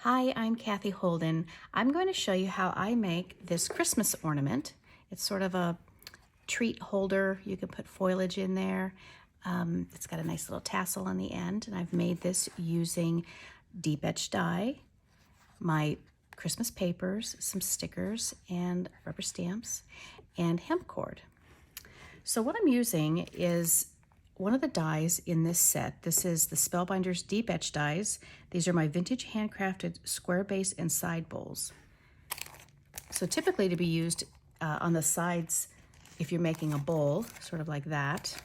Hi, I'm Kathy Holden. I'm going to show you how I make this Christmas ornament. It's sort of a treat holder. You can put foliage in there. It's got a nice little tassel on the end, and I've made this using deep etch dye, my Christmas papers, some stickers and rubber stamps, and hemp cord. So what I'm using is one of the dies in this set. This is the Spellbinders Deep Etch dies. These are my vintage handcrafted square base and side bowls. So typically to be used on the sides if you're making a bowl, sort of like that,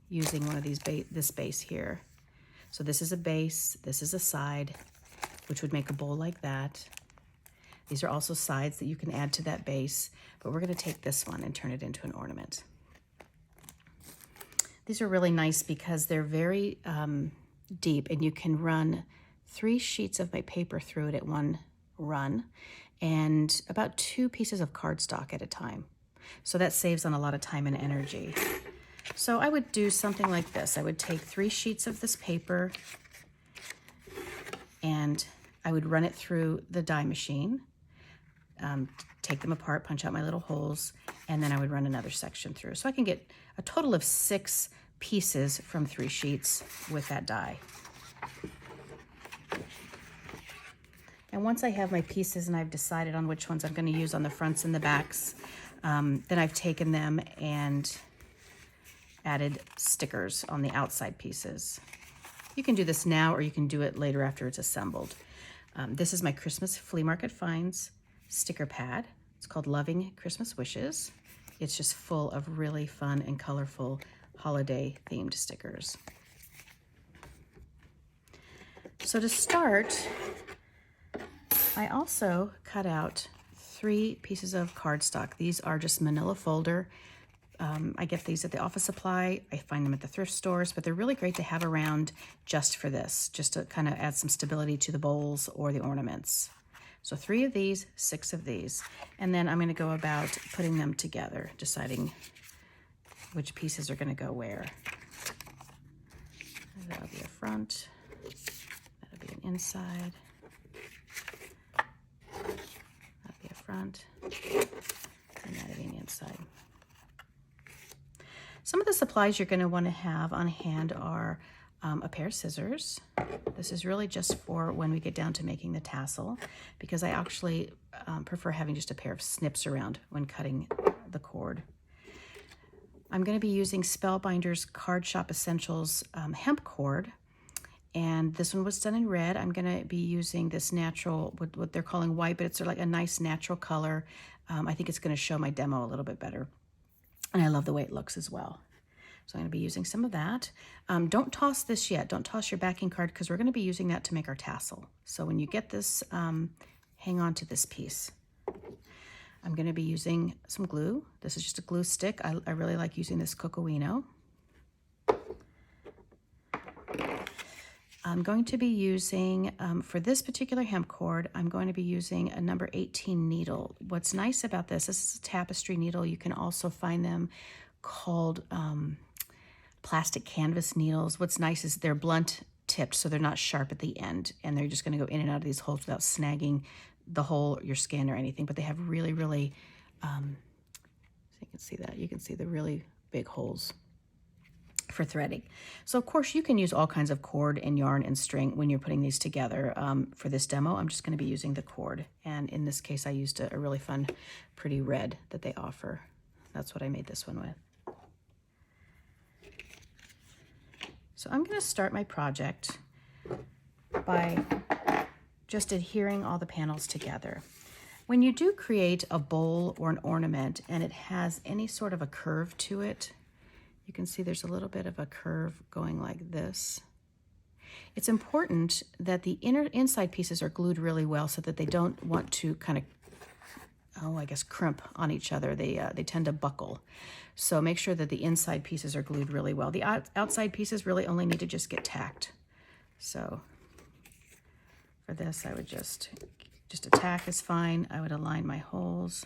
using one of these this base here. So this is a base, this is a side, which would make a bowl like that. These are also sides that you can add to that base, but we're going to take this one and turn it into an ornament. These are really nice because they're very deep, and you can run 3 sheets of my paper through it at one run and about 2 pieces of cardstock at a time. So that saves on a lot of time and energy. So I would do something like this. I would take 3 sheets of this paper and I would run it through the die machine, take them apart, punch out my little holes, and then I would run another section through. So I can get a total of 6 pieces from 3 sheets with that die. And once I have my pieces and I've decided on which ones I'm going to use on the fronts and the backs, then I've taken them and added stickers on the outside pieces. You can do this now or you can do it later after it's assembled. This is my Christmas Flea Market Finds sticker pad. It's called Loving Christmas Wishes. It's just full of really fun and colorful holiday themed stickers. So to start, I also cut out 3 pieces of cardstock. These are just manila folder. I get these at the office supply. I find them at the thrift stores, but they're really great to have around just for this, just to kind of add some stability to the bowls or the ornaments. So 3 of these, 6 of these, and then I'm going to go about putting them together, deciding which pieces are going to go where. That'll be a front, that'll be an inside, that'll be a front, and that'll be an inside. Some of the supplies you're going to want to have on hand are a pair of scissors. This is really just for when we get down to making the tassel, because I actually prefer having just a pair of snips around when cutting the cord. I'm going to be using Spellbinders Card Shop Essentials Hemp Cord, and this one was done in red. I'm going to be using this natural, what they're calling white, but it's like a nice natural color. I think it's going to show my demo a little bit better, and I love the way it looks as well. So I'm going to be using some of that. Don't toss this yet. Don't toss your backing card because we're going to be using that to make our tassel. So when you get this, hang on to this piece. I'm going to be using some glue. This is just a glue stick. I really like using this Cocoino. I'm going to be using, for this particular hemp cord, I'm going to be using a number 18 needle. What's nice about this is a tapestry needle. You can also find them called plastic canvas needles. What's nice is they're blunt tipped, so they're not sharp at the end, and they're just going to go in and out of these holes without snagging the hole, your skin, or anything. But they have really, really, so you can see that. You can see the really big holes for threading. So of course you can use all kinds of cord and yarn and string when you're putting these together. For this demo, I'm just going to be using the cord, and in this case I used a really fun, pretty red that they offer. That's what I made this one with. So I'm going to start my project by just adhering all the panels together. When you do create a bowl or an ornament and it has any sort of a curve to it, you can see there's a little bit of a curve going like this. It's important that the inside pieces are glued really well so that they don't want to kind of, crimp on each other. They tend to buckle. So make sure that the inside pieces are glued really well. The outside pieces really only need to just get tacked. So for this, I would just a tack is fine. I would align my holes.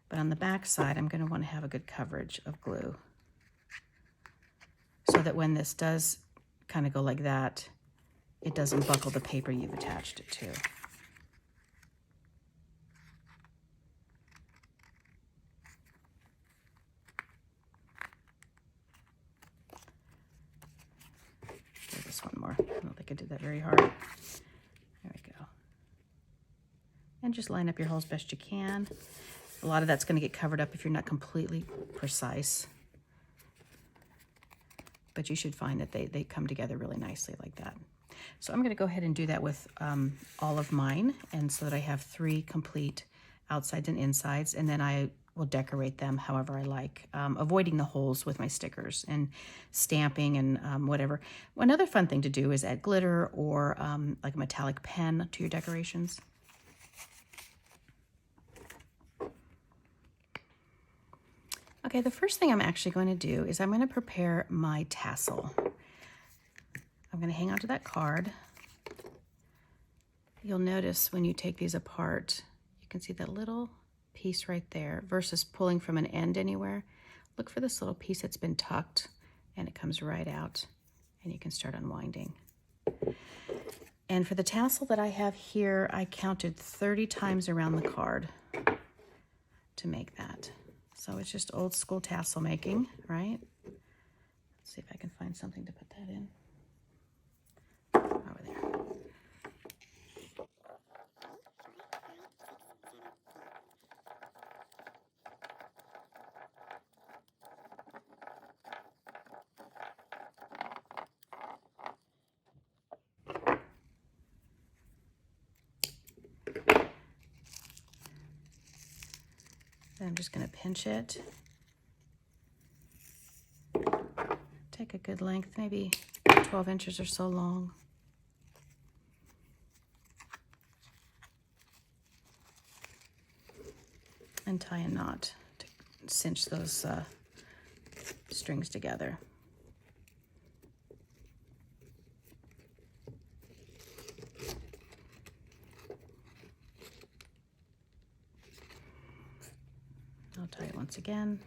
But on the back side, I'm going to want to have a good coverage of glue. that when this does kind of go like that, it doesn't buckle the paper you've attached it to. Do this one more. I don't think I did that very hard. There we go. And just line up your holes best you can. A lot of that's going to get covered up if you're not completely precise. But you should find that they come together really nicely like that. So I'm going to go ahead and do that with all of mine, and so that I have 3 complete outsides and insides, and then I will decorate them however I like, avoiding the holes with my stickers and stamping and whatever. Another fun thing to do is add glitter or like a metallic pen to your decorations. Okay, the first thing I'm actually going to do is I'm going to prepare my tassel. I'm going to hang onto that card. You'll notice when you take these apart, you can see that little piece right there versus pulling from an end anywhere. Look for this little piece that's been tucked and it comes right out, and you can start unwinding. And for the tassel that I have here, I counted 30 times around the card to make that. So it's just old school tassel making, right? Let's see if I can find something to put that in. Over there. Then I'm just going to pinch it. Take a good length, maybe 12 inches or so long. And tie a knot to cinch those strings together. I'll tie it once again.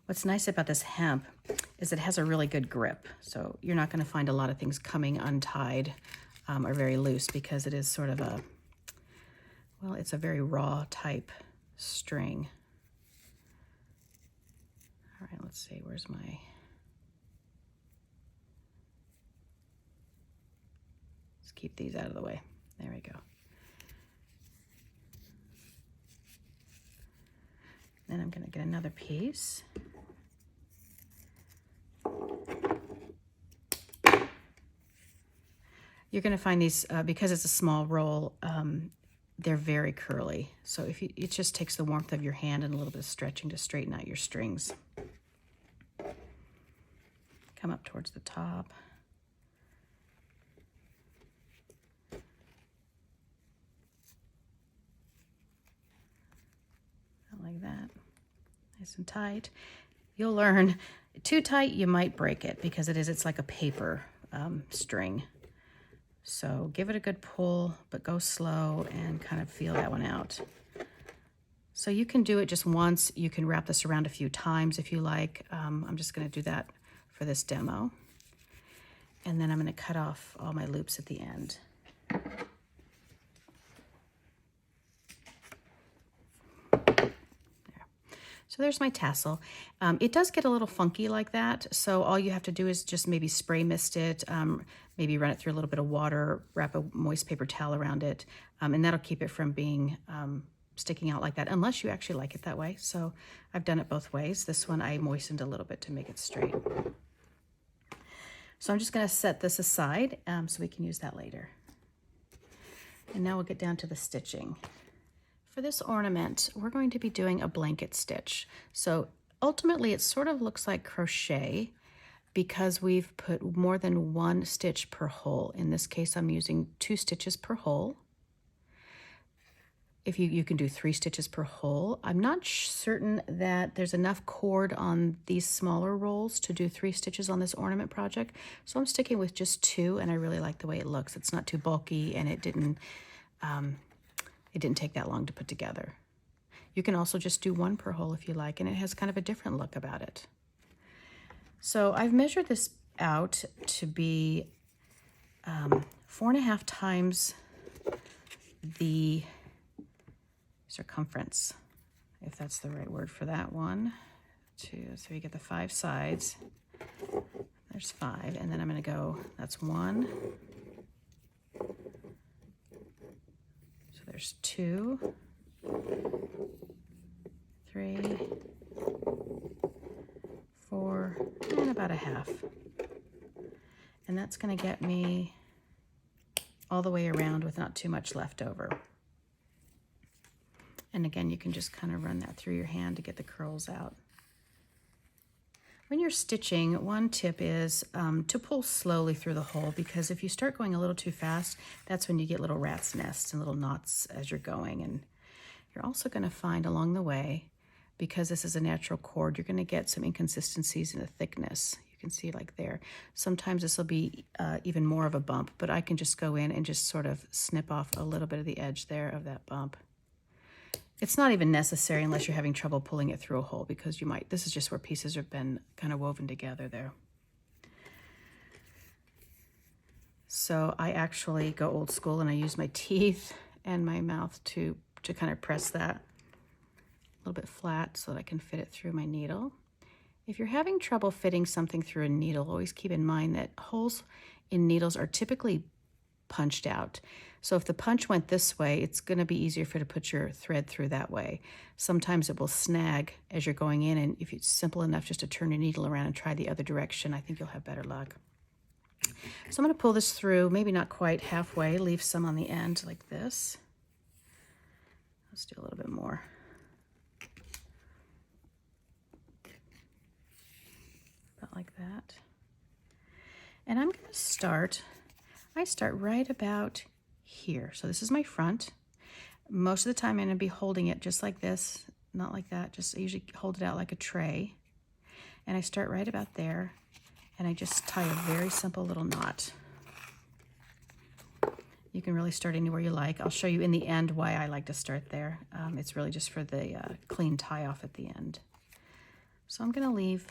What's nice about this hemp is it has a really good grip. So you're not going to find a lot of things coming untied or very loose, because it is sort of a, well, it's a very raw type string. All right, let's see, where's my... Let's keep these out of the way. There we go. Then I'm going to get another piece. You're going to find these, because it's a small roll, they're very curly. So if you, it just takes the warmth of your hand and a little bit of stretching to straighten out your strings. Come up towards the top. Like that, nice and tight. You'll learn, too tight you might break it, because it's like a paper string. So give it a good pull, but go slow and kind of feel that one out. So you can do it just once. You can wrap this around a few times if you like. I'm just going to do that for this demo. And then I'm going to cut off all my loops at the end. So there's my tassel. It does get a little funky like that, so all you have to do is just maybe spray mist it, maybe run it through a little bit of water, wrap a moist paper towel around it, and that'll keep it from being sticking out like that, unless you actually like it that way. So I've done it both ways. This one I moistened a little bit to make it straight. So I'm just going to set this aside so we can use that later. And now we'll get down to the stitching. For this ornament, we're going to be doing a blanket stitch. So ultimately it sort of looks like crochet because we've put more than 1 stitch per hole. In this case, I'm using 2 stitches per hole. If you can do 3 stitches per hole. I'm not certain that there's enough cord on these smaller rolls to do 3 stitches on this ornament project. So I'm sticking with just 2, and I really like the way it looks. It's not too bulky, and it didn't take that long to put together. You can also just do 1 per hole if you like, and it has kind of a different look about it. So I've measured this out to be 4.5 times the circumference, if that's the right word for that. 1, 2, so you get the 5 sides. There's 5, and then I'm going to go, that's 1. So there's 2, 3, 4, and about 1/2. And that's going to get me all the way around with not too much left over. And again, you can just kind of run that through your hand to get the curls out. When you're stitching, one tip is to pull slowly through the hole, because if you start going a little too fast, that's when you get little rat's nests and little knots as you're going. And you're also going to find along the way, because this is a natural cord, you're going to get some inconsistencies in the thickness. You can see like there. Sometimes this will be even more of a bump, but I can just go in and just sort of snip off a little bit of the edge there of that bump. It's not even necessary unless you're having trouble pulling it through a hole, because you might, this is just where pieces have been kind of woven together there. So I actually go old school and I use my teeth and my mouth to kind of press that a little bit flat so that I can fit it through my needle. If you're having trouble fitting something through a needle, always keep in mind that holes in needles are typically punched out. So if the punch went this way, it's going to be easier for you to put your thread through that way. Sometimes it will snag as you're going in, and if it's simple enough just to turn your needle around and try the other direction, I think you'll have better luck. So I'm going to pull this through, maybe not quite halfway, leave some on the end like this. Let's do a little bit more. About like that. And I'm going to start, I start right about here. So this is my front. Most of the time I'm going to be holding it just like this, not like that. Just I usually hold it out like a tray. And I start right about there, and I just tie a very simple little knot. You can really start anywhere you like. I'll show you in the end why I like to start there. It's really just for the clean tie off at the end. So I'm going to leave,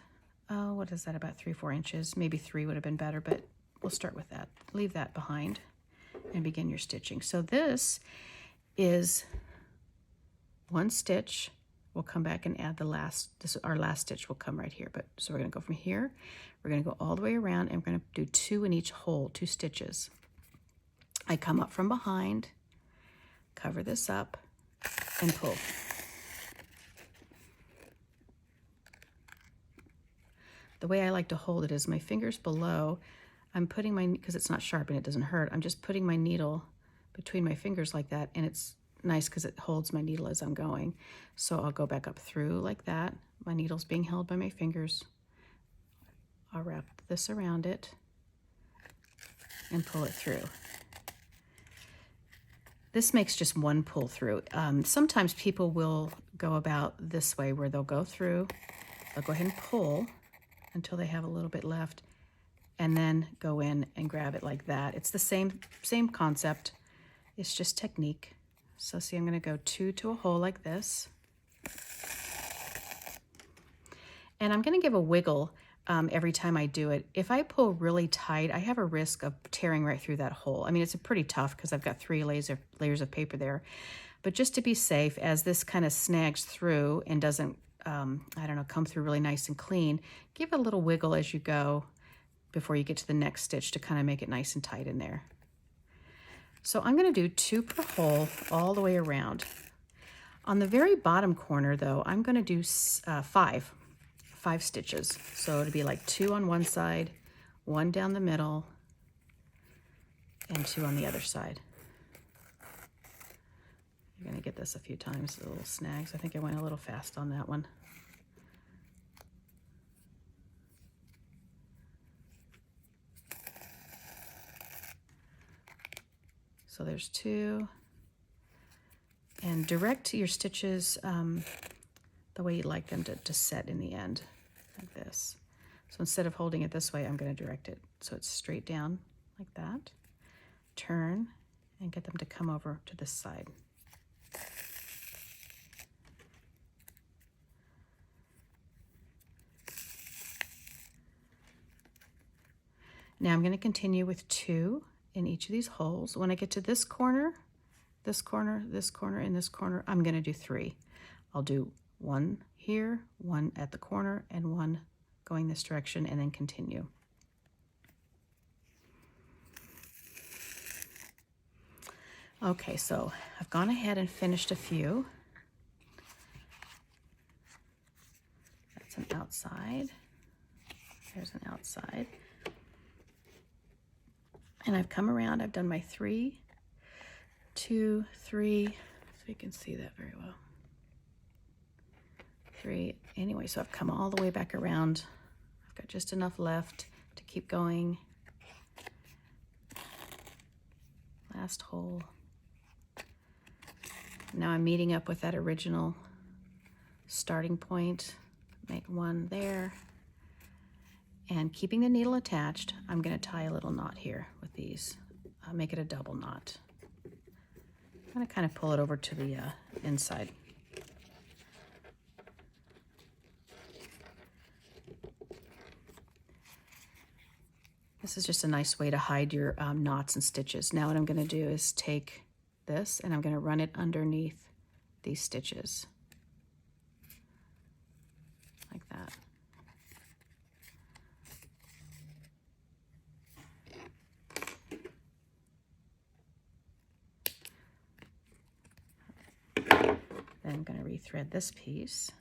what is that, about 3-4 inches? Maybe 3 would have been better, but we'll start with that. Leave that behind and begin your stitching. So this is one stitch. We'll come back and add the last, this, our last stitch will come right here. But so we're going to go from here, we're going to go all the way around, and we're going to do 2 in each hole, 2 stitches. I come up from behind, cover this up, and pull. The way I like to hold it is my fingers below. I'm putting my, because it's not sharp and it doesn't hurt, I'm just putting my needle between my fingers like that, and it's nice because it holds my needle as I'm going. So I'll go back up through like that. My needle's being held by my fingers. I'll wrap this around it and pull it through. This makes just one pull through. Sometimes people will go about this way, where they'll go through, they'll go ahead and pull until they have a little bit left, and then go in and grab it like that. It's the same concept. It's just technique. So see, I'm going to go 2 to a hole like this. And I'm going to give a wiggle every time I do it. If I pull really tight, I have a risk of tearing right through that hole. I mean, it's pretty tough because I've got 3 layers of paper there. But just to be safe, as this kind of snags through and doesn't, I don't know, come through really nice and clean, give it a little wiggle as you go before you get to the next stitch to kind of make it nice and tight in there. So I'm going to do 2 per hole all the way around. On the very bottom corner, though, I'm going to do 5 stitches. So it'll be like 2 on one side, 1 down the middle, and 2 on the other side. You're going to get this a few times, the little snags. I think I went a little fast on that one. So there's 2. And direct your stitches the way you'd like them to set in the end, like this. So instead of holding it this way, I'm going to direct it so it's straight down like that. Turn and get them to come over to this side. Now I'm going to continue with 2 in each of these holes. When I get to this corner, this corner, this corner, and this corner, I'm going to do 3. I'll do 1 here, 1 at the corner, and 1 going this direction, and then continue. Okay, so I've gone ahead and finished a few. That's an outside. There's an outside. And I've come around, I've done my 3, 2, 3, so you can see that very well. 3, anyway, so I've come all the way back around. I've got just enough left to keep going. Last hole. Now I'm meeting up with that original starting point. Make 1 there. And keeping the needle attached, I'm going to tie a little knot here with these. I'll make it a double knot. I'm going to kind of pull it over to the inside. This is just a nice way to hide your knots and stitches. Now what I'm going to do is take this and I'm going to run it underneath these stitches. Like that. Then I'm going to rethread this piece.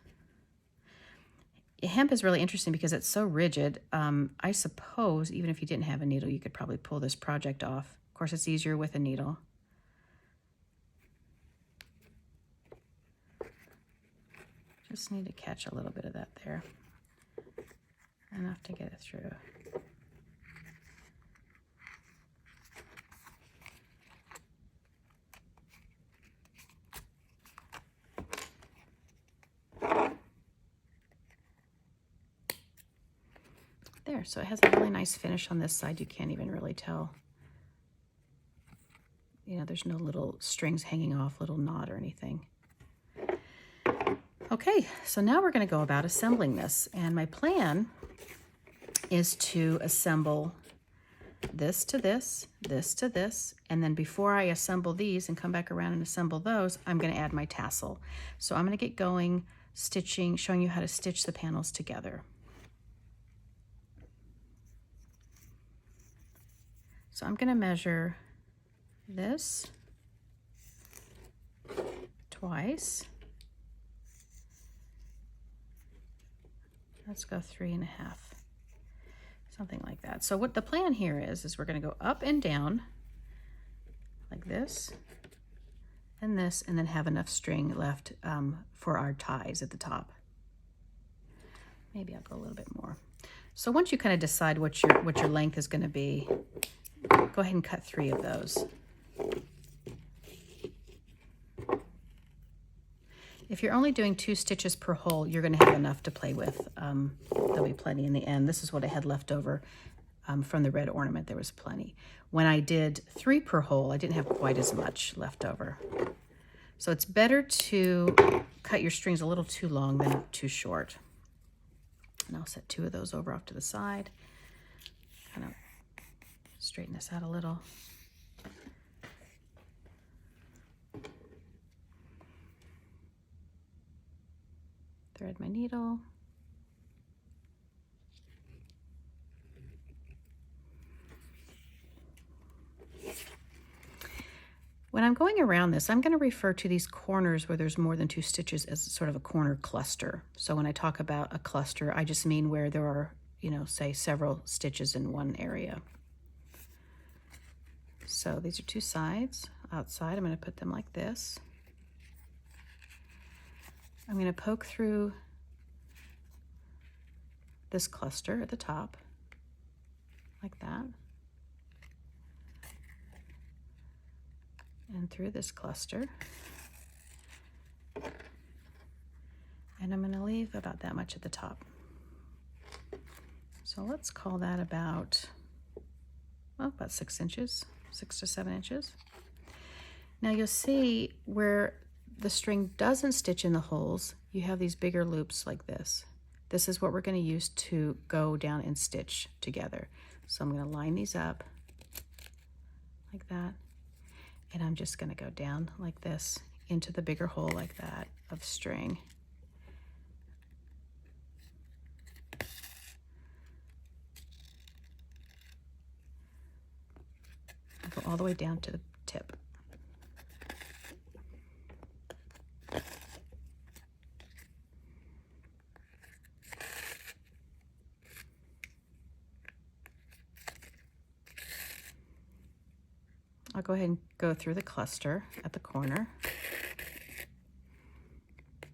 Hemp is really interesting because it's so rigid. I suppose even if you didn't have a needle, you could probably pull this project off. Of course, it's easier with a needle. Just need to catch a little bit of that there. Enough to get it through. There, so it has a really nice finish on this side. You can't even really tell. You know, there's no little strings hanging off, little knot or anything. Okay, so now we're going to go about assembling this. And my plan is to assemble this to this, this to this, and then before I assemble these and come back around and assemble those, I'm going to add my tassel. So I'm going to get going stitching, showing you how to stitch the panels together. So I'm going to measure this twice. Let's go 3.5, something like that. So what the plan here is we're going to go up and down like this, and then have enough string left for our ties at the top. Maybe I'll go a little bit more. So once you kind of decide what your length is going to be, go ahead and cut 3 of those. If you're only doing 2 stitches per hole, you're going to have enough to play with. There'll be plenty in the end. This is what I had left over from the red ornament. There was plenty. When I did 3 per hole, I didn't have quite as much left over. So it's better to cut your strings a little too long than too short. And I'll set 2 of those over off to the side. Kind of straighten this out a little. Thread my needle. When I'm going around this, I'm going to refer to these corners where there's more than 2 stitches as sort of a corner cluster. So when I talk about a cluster, I just mean where there are, you know, say several stitches in one area. So these are 2 sides. Outside, I'm going to put them like this. I'm going to poke through this cluster at the top, like that, and through this cluster, and I'm going to leave about that much at the top. So let's call that about 6 inches, 6 to 7 inches. Now you'll see where the string doesn't stitch in the holes, you have these bigger loops like this. This is what we're going to use to go down and stitch together. So I'm going to line these up like that, and I'm just going to go down like this into the bigger hole like that of string. I'll go all the way down to the tip. I'll go ahead and go through the cluster at the corner,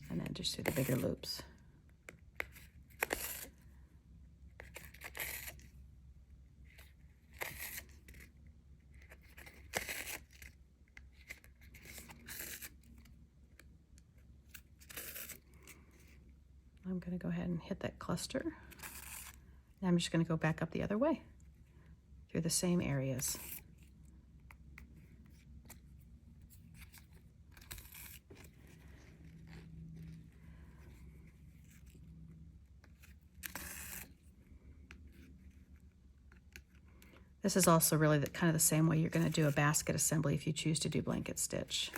and then just through the bigger loops. I'm going to go ahead and hit that cluster. Now I'm just going to go back up the other way through the same areas. This is also really kind of the same way you're going to do a basket assembly if you choose to do blanket stitch.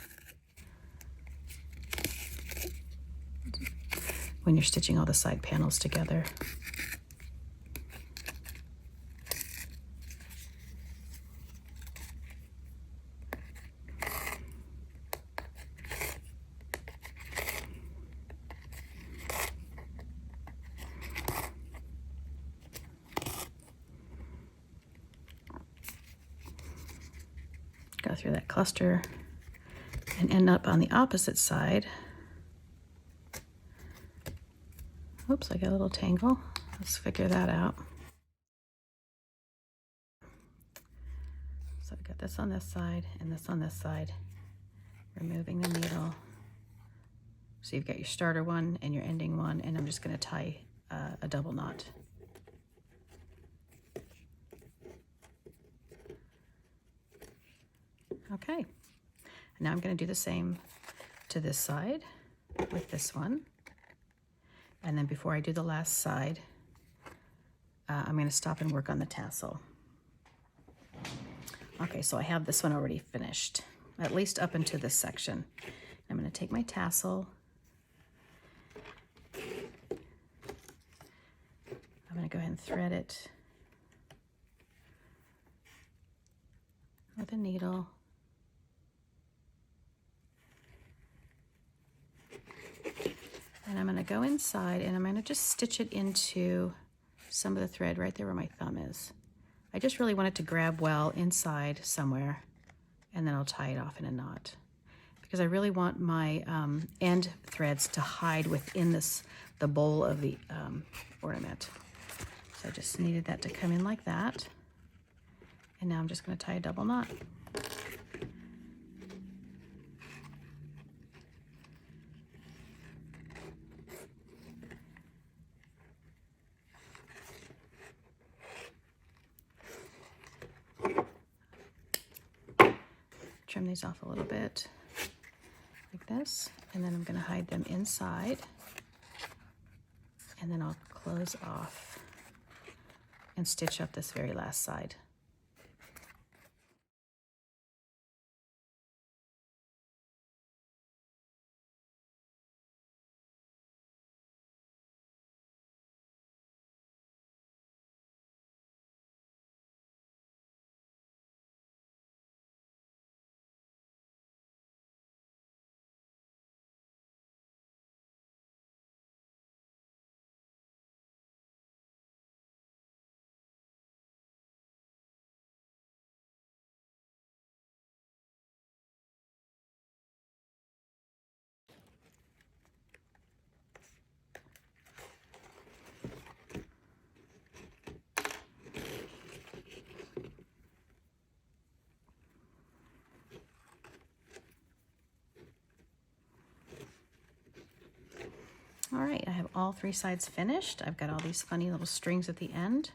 When you're stitching all the side panels together. Go through that cluster and end up on the opposite side. Oops, I got a little tangle. Let's figure that out. So I got this on this side and this on this side. Removing the needle. So you've got your starter one and your ending one, and I'm just going to tie a double knot. Okay, now I'm going to do the same to this side with this one. And then before I do the last side, I'm going to stop and work on the tassel. Okay, so I have this one already finished, at least up into this section. I'm going to take my tassel. I'm going to go ahead and thread it with a needle. And I'm going to go inside and I'm going to just stitch it into some of the thread right there where my thumb is. I just really want it to grab well inside somewhere, and then I'll tie it off in a knot. Because I really want my end threads to hide within the bowl of the ornament. So I just needed that to come in like that. And now I'm just going to tie a double knot. Trim these off a little bit like this, and then I'm going to hide them inside, and then I'll close off and stitch up this very last side. All right, I have all three sides finished. I've got all these funny little strings at the end.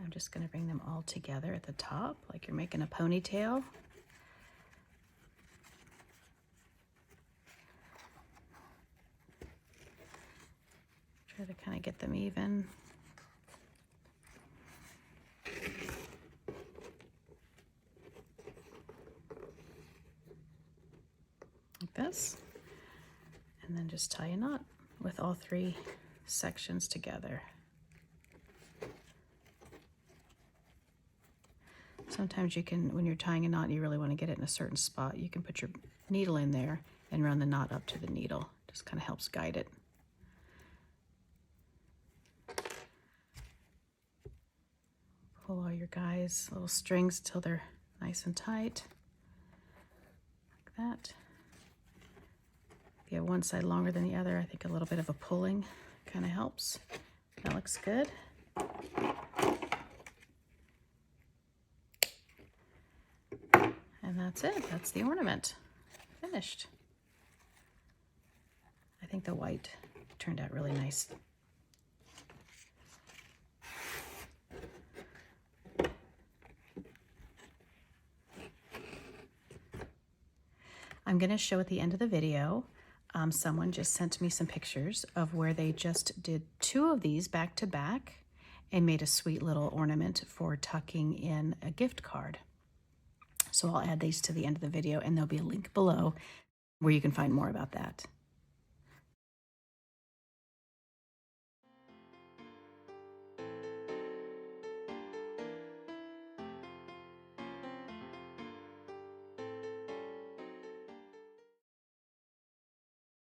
I'm just going to bring them all together at the top, like you're making a ponytail. Try to kind of get them even. this, and then just tie a knot with all 3 sections together. Sometimes you can, when you're tying a knot and you really want to get it in a certain spot, you can put your needle in there and run the knot up to the needle. Just kind of helps guide it. Pull all your guys' little strings till they're nice and tight, like that. If you have one side longer than the other, I think a little bit of a pulling kind of helps. That looks good. And that's it. That's the ornament. Finished. I think the white turned out really nice. I'm going to show at the end of the video, someone just sent me some pictures of where they just did 2 of these back to back and made a sweet little ornament for tucking in a gift card. So I'll add these to the end of the video, and there'll be a link below where you can find more about that.